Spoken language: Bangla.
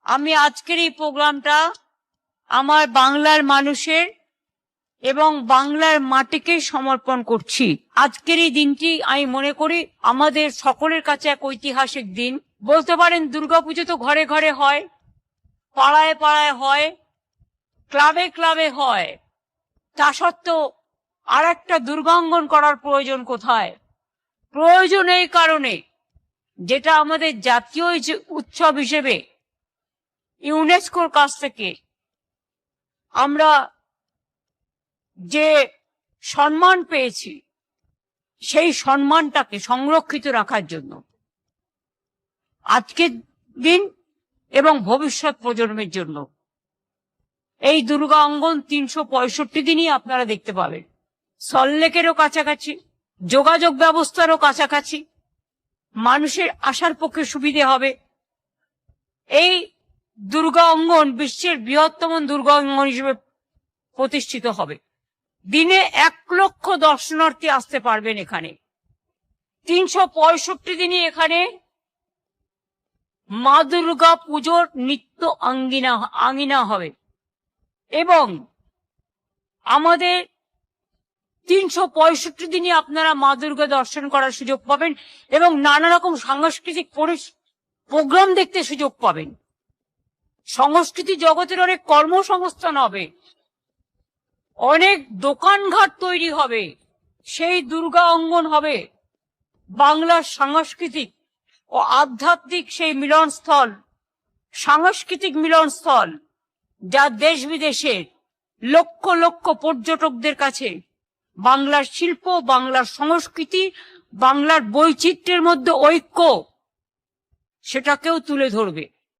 আমি আজকের এই প্রোগ্রামটা আমার বাংলার মানুষের এবং বাংলার মাটিকে সমর্পণ করছি। আজকের এই দিনটি আমি মনে করি আমাদের সকলের কাছে এক ঐতিহাসিক দিন। বলতে পারেন দুর্গাপুজো তো ঘরে ঘরে হয়, পাড়ায় পাড়ায় হয়, ক্লাবে ক্লাবে হয়, তা সত্ত্বেও আর একটা দুর্গাঙ্গন করার প্রয়োজন কোথায়? প্রয়োজন এই কারণে, যেটা আমাদের জাতীয় উৎসব হিসেবে ইউনেস্কোর কাছ থেকে আমরা যে সম্মান পেয়েছি, সেই সম্মানটাকে সংরক্ষিত রাখার জন্য আজকের দিন এবং ভবিষ্যৎ প্রজন্মের জন্য এই দুর্গা অঙ্গন 365 দিনই আপনারা দেখতে পাবেন। সল্টলেকেরও কাছাকাছি, যোগাযোগ ব্যবস্থারও কাছাকাছি, মানুষের আসার পক্ষে সুবিধে হবে। এই দুর্গা অঙ্গন বিশ্বের বৃহত্তম দুর্গা অঙ্গন হিসেবে প্রতিষ্ঠিত হবে। দিনে 1 লক্ষ দর্শনার্থী আসতে পারবেন এখানে। 365 দিনই এখানে মা দুর্গা পুজোর নিত্য আঙ্গিনা হবে এবং আমাদের 365 দিনই আপনারা মা দুর্গা দর্শন করার সুযোগ পাবেন এবং নানা রকম সাংস্কৃতিক প্রোগ্রাম দেখতে সুযোগ পাবেন। সংস্কৃতি জগতের অনেক কর্মসংস্থান হবে, অনেক দোকানঘাট তৈরি হবে। সেই দুর্গা অঙ্গন হবে বাংলার সাংস্কৃতিক ও আধ্যাত্মিক সেই মিলনস্থল, সাংস্কৃতিক মিলনস্থল, যা দেশ বিদেশের লক্ষ লক্ষ পর্যটকদের কাছে বাংলার শিল্প, বাংলার সংস্কৃতি, বাংলার বৈচিত্র্যের মধ্যে ঐক্য, সেটাকেও তুলে ধরবে।